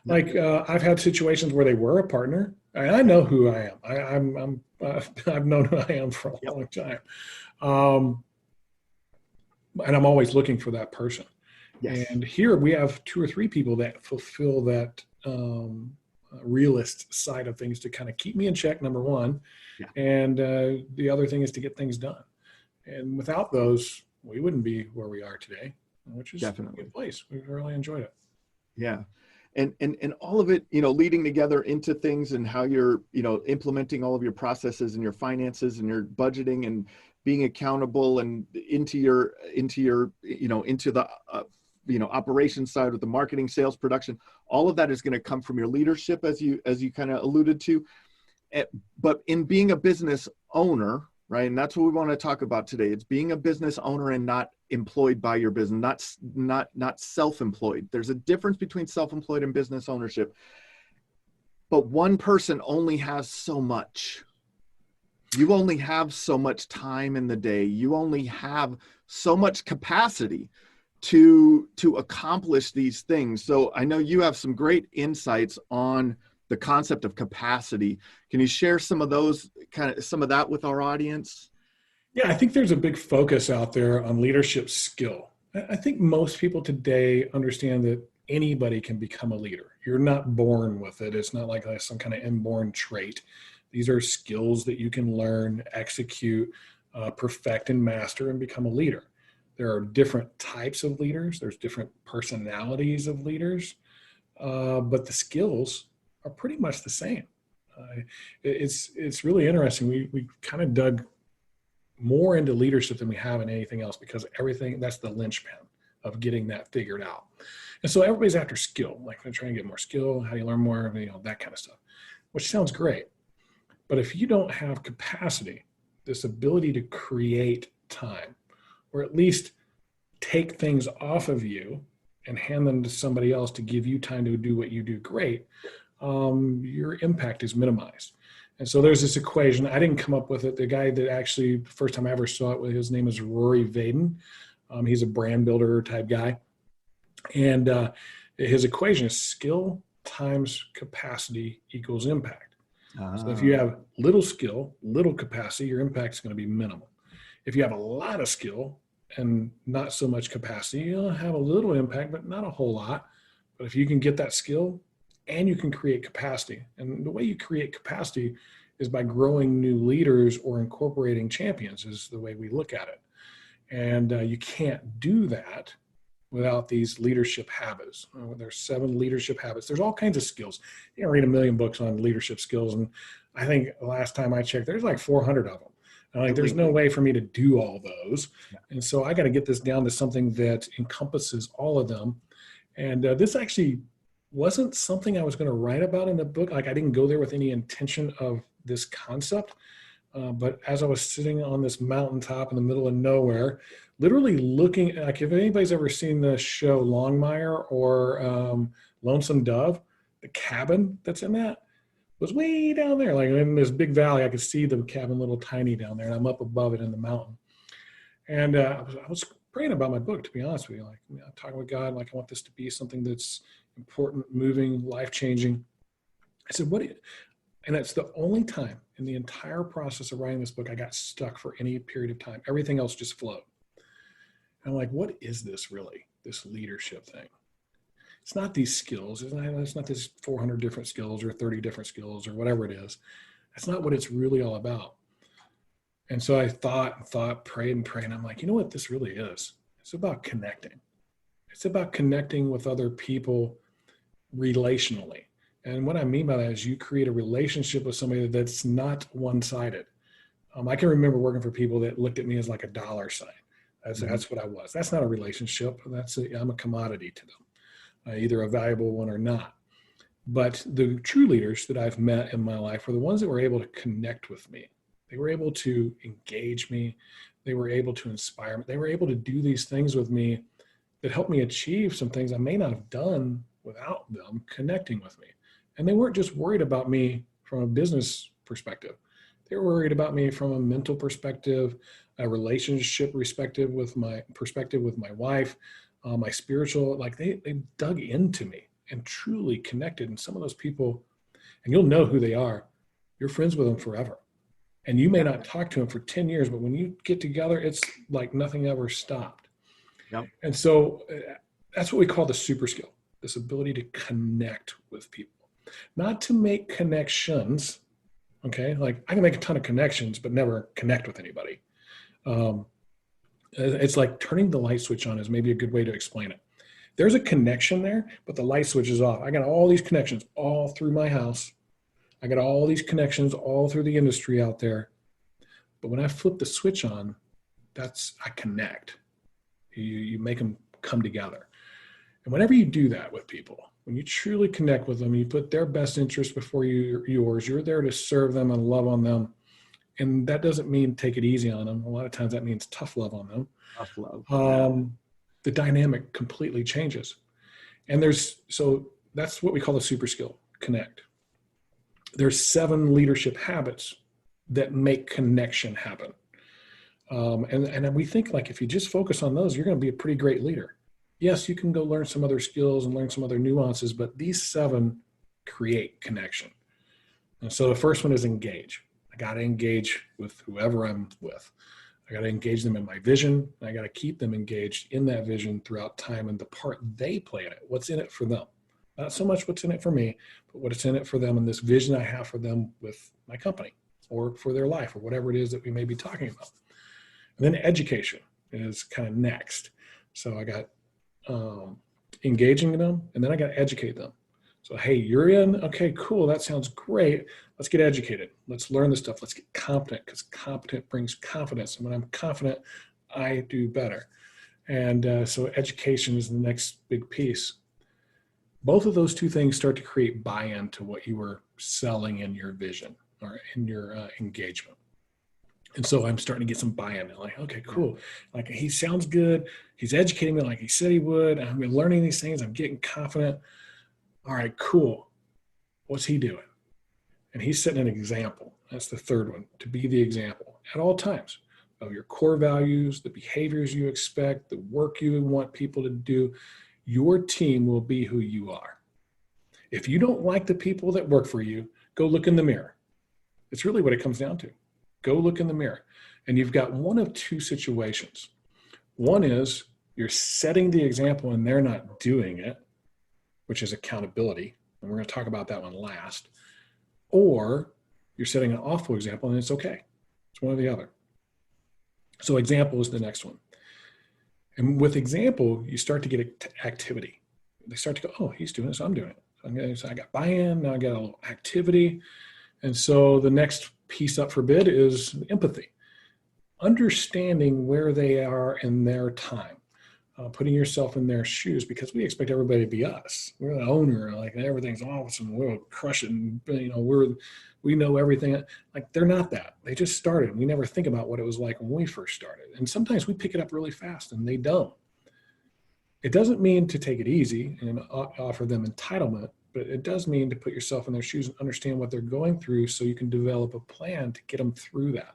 like I've had situations where they were a partner, and I know who I am. I've known who I am for a long time, and I'm always looking for that person. Yes. And here we have 2 or 3 people that fulfill that realist side of things to kind of keep me in check, number one. Yeah. And the other thing is to get things done. And without those, we wouldn't be where we are today, which is definitely a good place. We've really enjoyed it. Yeah. And all of it, leading together into things, and how you're, implementing all of your processes and your finances and your budgeting and being accountable, and into the operations side with the marketing, sales, production. All of that is going to come from your leadership, as you kind of alluded to. But in being a business owner, right? And that's what we want to talk about today. It's being a business owner and not employed by your business, not self-employed. There's a difference between self-employed and business ownership. but one person only has so much. You only have so much time in the day. You only have so much capacity to accomplish these things. So I know you have some great insights on the concept of capacity. Can you share some of that with our audience? Yeah, I think there's a big focus out there on leadership skill. I think most people today understand that anybody can become a leader. You're not born with it. It's not like some kind of inborn trait. These are skills that you can learn, execute, perfect, and master, and become a leader. There are different types of leaders. There's different personalities of leaders, but the skills are pretty much the same. It's really interesting. We kind of dug more into leadership than we have in anything else, because that's the linchpin of getting that figured out. And so everybody's after skill, like they're trying to get more skill. How do you learn more? That kind of stuff, which sounds great. But if you don't have capacity, this ability to create time, or at least take things off of you and hand them to somebody else to give you time to do what you do great, your impact is minimized. And so there's this equation. I didn't come up with it. The guy that actually, the first time I ever saw it, his name is Rory Vaden. He's a brand builder type guy. And his equation is skill times capacity equals impact. So if you have little skill, little capacity, your impact is going to be minimal. If you have a lot of skill and not so much capacity, you'll have a little impact, but not a whole lot. But if you can get that skill and you can create capacity, and the way you create capacity is by growing new leaders or incorporating champions, is the way we look at it. And you can't do that without these leadership habits. There's 7 leadership habits. There's all kinds of skills. You can read a million books on leadership skills, and I think last time I checked, there's like 400 of them. And there's no way for me to do all those. Yeah. And so I got to get this down to something that encompasses all of them. And this actually wasn't something I was going to write about in the book. Like, I didn't go there with any intention of this concept. But as I was sitting on this mountaintop in the middle of nowhere, literally looking, like, if anybody's ever seen the show Longmire or Lonesome Dove, the cabin that's in that was way down there. Like, in this big valley, I could see the cabin little tiny down there, and I'm up above it in the mountain. And I was praying about my book, to be honest with you. Like, I'm talking with God, like, I want this to be something that's important, moving, life-changing. I said, and it's the only time in the entire process of writing this book I got stuck for any period of time. Everything else just flowed. And I'm like, what is this really, this leadership thing? It's not these skills. It's not this 400 different skills or 30 different skills or whatever it is. That's not what it's really all about. And so I thought, prayed. And I'm like, you know what this really is? It's about connecting. It's about connecting with other people relationally. And what I mean by that is you create a relationship with somebody that's not one-sided. I can remember working for people that looked at me as like a dollar sign. That's what I was. That's not a relationship. I'm a commodity to them, either a valuable one or not. But the true leaders that I've met in my life were the ones that were able to connect with me. They were able to engage me. They were able to inspire me. They were able to do these things with me that helped me achieve some things I may not have done without them connecting with me. And they weren't just worried about me from a business perspective. They were worried about me from a mental perspective, a relationship perspective with my wife, my spiritual, like they dug into me and truly connected. And some of those people, and you'll know who they are, you're friends with them forever. And you may not talk to them for 10 years, but when you get together, it's like nothing ever stopped. Yep. And so that's what we call the super skill, this ability to connect with people. Not to make connections, okay? Like, I can make a ton of connections, but never connect with anybody. It's like turning the light switch on is maybe a good way to explain it. There's a connection there, but the light switch is off. I got all these connections all through my house. I got all these connections all through the industry out there. But when I flip the switch on, I connect. You make them come together. And whenever you do that with people, when you truly connect with them, you put their best interest before yours, you're there to serve them and love on them. And that doesn't mean take it easy on them. A lot of times that means tough love on them. Tough love. The dynamic completely changes. And so that's what we call the super skill, connect. there's 7 leadership habits that make connection happen. And we think like if you just focus on those, you're going to be a pretty great leader. Yes, you can go learn some other skills and learn some other nuances, but these 7 create connection. And so the first one is engage. I got to engage with whoever I'm with. I got to engage them in my vision. I got to keep them engaged in that vision throughout time and the part they play in it. What's in it for them? Not so much what's in it for me, but what's in it for them and this vision I have for them with my company or for their life or whatever it is that we may be talking about. And then education is kind of next. So I got engaging them, and then I got to educate them. So, hey, you're in? Okay, cool. That sounds great. Let's get educated. Let's learn this stuff. Let's get competent, because competent brings confidence. And when I'm confident, I do better. And so education is the next big piece. Both of those 2 things start to create buy-in to what you were selling in your vision or in your engagement. And so I'm starting to get some buy-in. Like, okay, cool. Like, he sounds good. He's educating me like he said he would. I'm learning these things. I'm getting confident. All right, cool. What's he doing? And he's setting an example. That's the third one, to be the example at all times of your core values, the behaviors you expect, the work you want people to do. Your team will be who you are. If you don't like the people that work for you, go look in the mirror. It's really what it comes down to. Go look in the mirror. And you've got one of 2 situations. One is you're setting the example and they're not doing it, which is accountability. And we're going to talk about that one last. Or you're setting an awful example and it's okay. It's one or the other. So example is the next one. And with example, you start to get activity. They start to go, oh, he's doing this, I'm doing it. So I got buy-in, now I got a little activity. And so the next piece up for bid is empathy. Understanding where they are in their time. Putting yourself in their shoes, because we expect everybody to be us. We're the owner, like everything's awesome. We'll crush it, and we know everything. Like, they're not that. They just started. We never think about what it was like when we first started. And sometimes we pick it up really fast, and they don't. It doesn't mean to take it easy and offer them entitlement, but it does mean to put yourself in their shoes and understand what they're going through, so you can develop a plan to get them through that.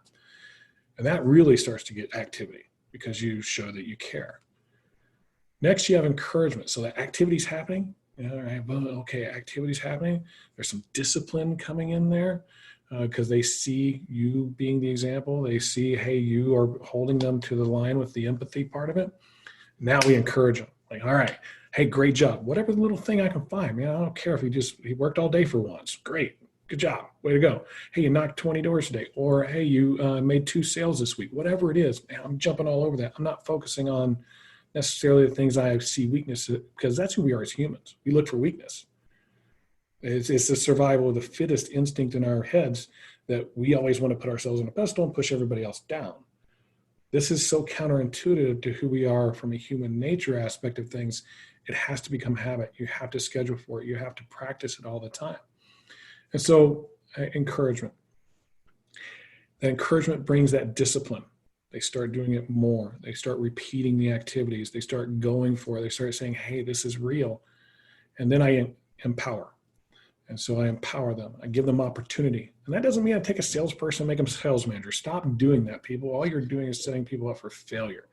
And that really starts to get activity, because you show that you care. Next, you have encouragement. So that activity's happening. Okay, activity's happening. There's some discipline coming in there because they see you being the example. They see, hey, you are holding them to the line with the empathy part of it. Now we encourage them. Like, all right, hey, great job. Whatever little thing I can find, man, I don't care if he worked all day for once. Great, good job, way to go. Hey, you knocked 20 doors today. Or, hey, you made 2 sales this week. Whatever it is, man, I'm jumping all over that. I'm not focusing on necessarily the things I see weakness, because that's who we are as humans. We look for weakness. It's the survival of the fittest instinct in our heads that we always want to put ourselves on a pedestal and push everybody else down. This is so counterintuitive to who we are from a human nature aspect of things. It has to become habit. You have to schedule for it. You have to practice it all the time. And so encouragement. That encouragement brings that discipline. They start doing it more. They start repeating the activities. They start going for it. They start saying, hey, this is real. And then I empower. And so I empower them. I give them opportunity. And that doesn't mean I take a salesperson and make them sales manager. Stop doing that, people. All you're doing is setting people up for failure.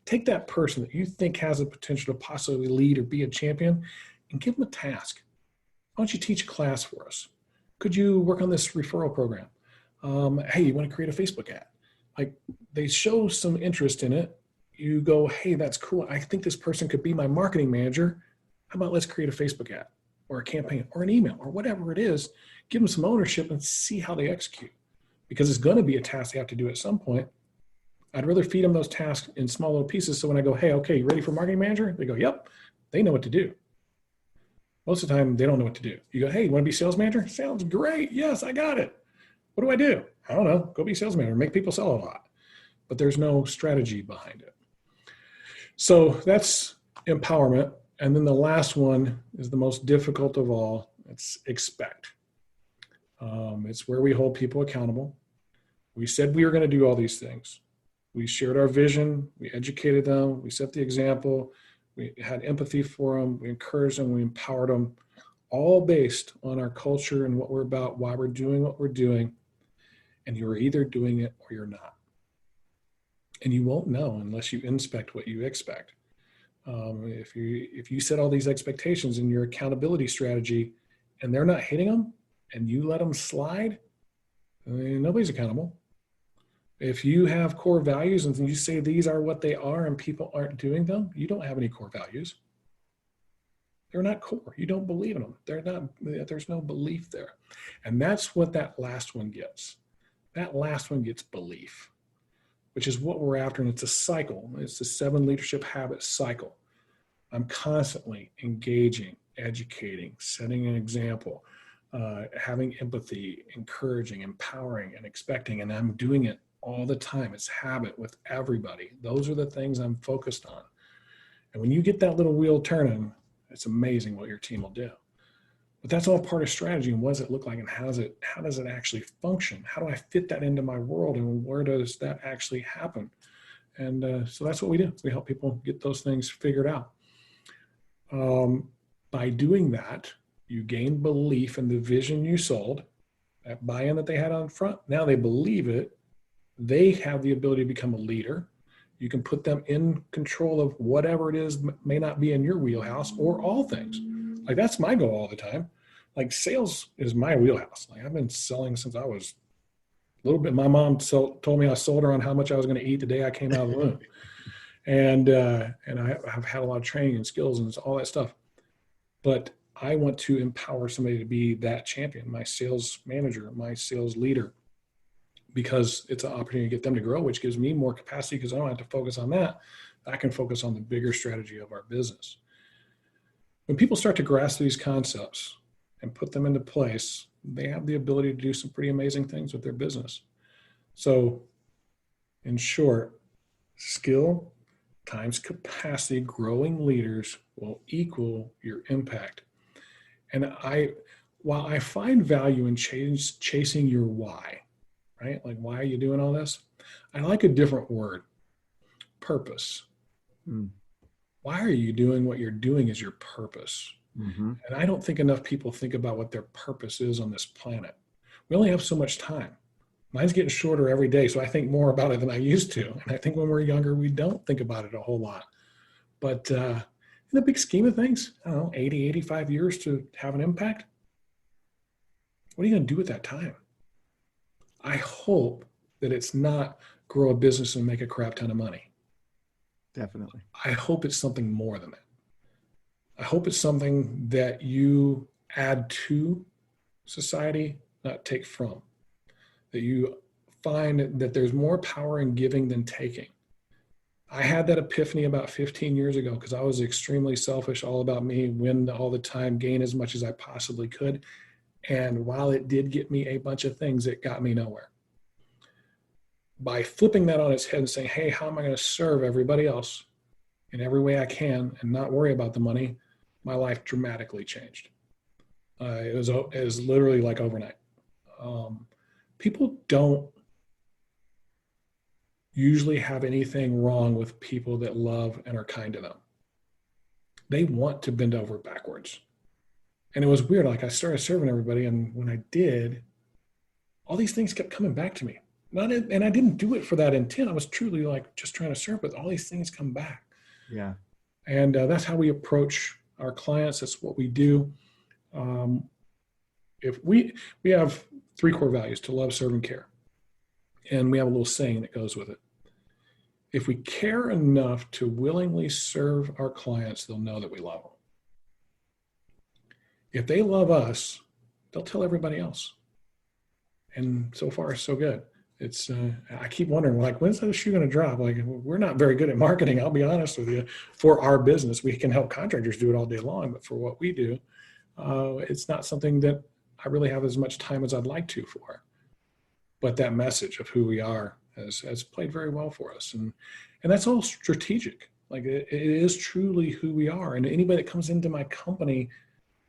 Take that person that you think has the potential to possibly lead or be a champion and give them a task. Why don't you teach a class for us? Could you work on this referral program? Hey, you want to create a Facebook ad? Like, they show some interest in it. You go, hey, that's cool. I think this person could be my marketing manager. How about let's create a Facebook ad or a campaign or an email or whatever it is. Give them some ownership and see how they execute, because it's going to be a task they have to do at some point. I'd rather feed them those tasks in small little pieces. So when I go, hey, okay, you ready for marketing manager? They go, yep. They know what to do. Most of the time, they don't know what to do. You go, hey, you want to be sales manager? Sounds great. Yes, I got it. What do I do? I don't know. Go be sales manager. Make people sell a lot. But there's no strategy behind it. So that's empowerment. And then the last one is the most difficult of all. It's expect. It's where we hold people accountable. We said we were going to do all these things. We shared our vision. We educated them. We set the example. We had empathy for them. We encouraged them. We empowered them. all based on our culture and what we're about, why we're doing what we're doing. And you're either doing it or you're not. And you won't know unless you inspect what you expect. If you set all these expectations in your accountability strategy and they're not hitting them and you let them slide, nobody's accountable. If you have core values and you say these are what they are and people aren't doing them, you don't have any core values. They're not core. You don't believe in them. There's no belief there. And that's what that last one gets. That last one gets belief, which is what we're after. And it's a cycle. It's the 7 leadership habits cycle. I'm constantly engaging, educating, setting an example, having empathy, encouraging, empowering, and expecting. And I'm doing it all the time. It's habit with everybody. Those are the things I'm focused on. And when you get that little wheel turning, it's amazing what your team will do. But that's all part of strategy. And what does it look like? And how does it actually function? How do I fit that into my world? And where does that actually happen? And so that's what we do. We help people get those things figured out. By doing that, you gain belief in the vision you sold, that buy-in that they had on front. Now they believe it. They have the ability to become a leader. You can put them in control of whatever it is, may not be in your wheelhouse or all things. Like that's my goal all the time. Like sales is my wheelhouse. Like I've been selling since I was a little bit. My mom told me I sold her on how much I was going to eat the day I came out of the womb. And I've had a lot of training and skills and all that stuff. But I want to empower somebody to be that champion, my sales manager, my sales leader, because it's an opportunity to get them to grow, which gives me more capacity because I don't have to focus on that. I can focus on the bigger strategy of our business. When people start to grasp these concepts and put them into place, they have the ability to do some pretty amazing things with their business. So in short, skill times capacity, growing leaders will equal your impact. And while I find value in chasing your why, right? Like, why are you doing all this? I like a different word, purpose. Why are you doing what you're doing is your purpose. Mm-hmm. And I don't think enough people think about what their purpose is on this planet. We only have so much time. Mine's getting shorter every day, so I think more about it than I used to. And I think when we're younger, we don't think about it a whole lot. But in the big scheme of things, I don't know, 80, 85 years to have an impact, what are you going to do with that time? I hope that it's not grow a business and make a crap ton of money. Definitely. I hope it's something more than that. I hope it's something that you add to society, not take from. That you find that there's more power in giving than taking. I had that epiphany about 15 years ago because I was extremely selfish, all about me, win all the time, gain as much as I possibly could. And while it did get me a bunch of things, it got me nowhere. By flipping that on its head and saying, hey, how am I going to serve everybody else in every way I can and not worry about the money, my life dramatically changed. It was literally like overnight. People don't usually have anything wrong with people that love and are kind to them. They want to bend over backwards. And it was weird. Like I started serving everybody. And when I did, all these things kept coming back to me. And I didn't do it for that intent. I was truly like just trying to serve, but all these things come back. Yeah. And that's how we approach our clients. That's what we do. If we have 3 core values: to love, serve, and care. And we have a little saying that goes with it. If we care enough to willingly serve our clients, they'll know that we love them. If they love us, they'll tell everybody else. And so far, so good. It's I keep wondering, like, when's that shoe going to drop? Like, we're not very good at marketing, I'll be honest with you. For our business, we can help contractors do it all day long, but for what we do, it's not something that I really have as much time as I'd like to for. But that message of who we are has played very well for us. And that's all strategic. Like it is truly who we are. And anybody that comes into my company,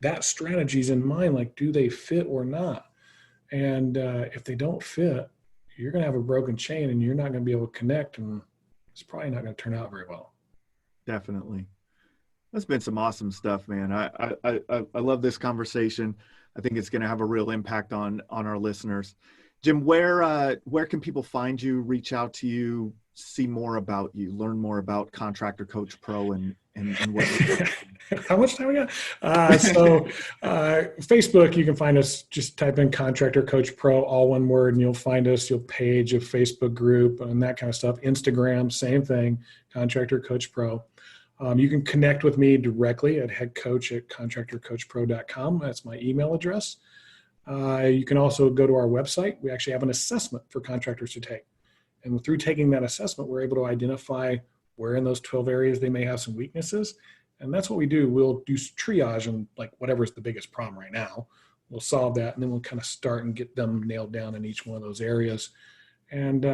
that strategy's in mind, like, do they fit or not? And if they don't fit, you're going to have a broken chain and you're not going to be able to connect, and it's probably not going to turn out very well. Definitely. That's been some awesome stuff, man. I love this conversation. I think it's going to have a real impact on our listeners. Jim, where can people find you, reach out to you, see more about you, learn more about Contractor Coach Pro and what you're doing? How much time we got? Facebook, you can find us. Just type in Contractor Coach Pro, all one word, and you'll find us. You'll page a Facebook group and that kind of stuff. Instagram, same thing, Contractor Coach Pro. You can connect with me directly at headcoach@contractorcoachpro.com. That's my email address. You can also go to our website. We actually have an assessment for contractors to take. And through taking that assessment, we're able to identify where in those 12 areas they may have some weaknesses. And that's what we do. We'll do triage and like whatever's the biggest problem right now, we'll solve that. And then we'll kind of start and get them nailed down in each one of those areas. And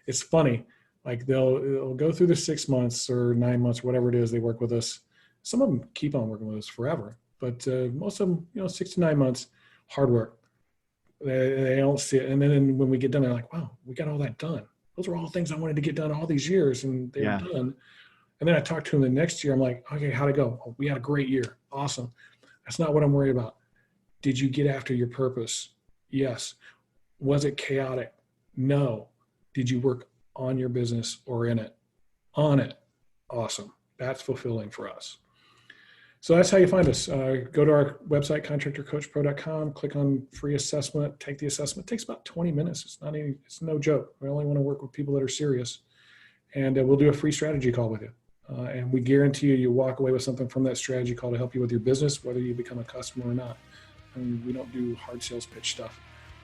it's funny, like they'll go through the 6 months or 9 months, whatever it is they work with us. Some of them keep on working with us forever, but most of them, 6 to 9 months, hard work. They don't see it. And then when we get done, they're like, wow, we got all that done. Those were all things I wanted to get done all these years, and they were done. And then I talked to them the next year. I'm like, okay, how'd it go? Oh, we had a great year. Awesome. That's not what I'm worried about. Did you get after your purpose? Yes. Was it chaotic? No. Did you work on your business or in it? On it. Awesome. That's fulfilling for us. So that's how you find us. Go to our website, contractorcoachpro.com, click on free assessment, take the assessment. It takes about 20 minutes. It's no joke. We only want to work with people that are serious. And we'll do a free strategy call with you. And we guarantee you walk away with something from that strategy call to help you with your business, whether you become a customer or not. And we don't do hard sales pitch stuff.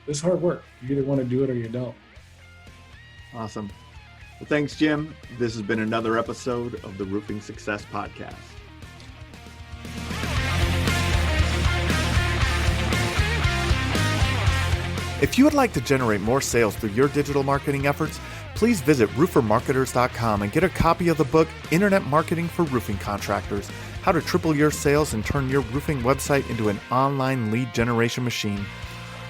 This is hard work. You either want to do it or you don't. Awesome. Well, thanks, Jim. This has been another episode of the Roofing Success Podcast. If you would like to generate more sales through your digital marketing efforts, please visit roofermarketers.com and get a copy of the book, Internet Marketing for Roofing Contractors, How to Triple Your Sales and Turn Your Roofing Website into an Online Lead Generation Machine.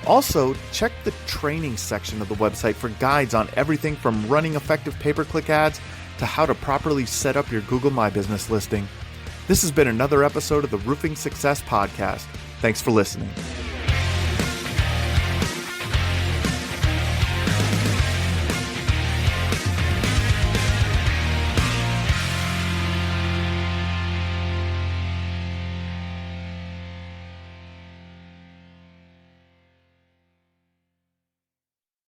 Also, check the training section of the website for guides on everything from running effective pay-per-click ads to how to properly set up your Google My Business listing. This has been another episode of the Roofing Success Podcast. Thanks for listening.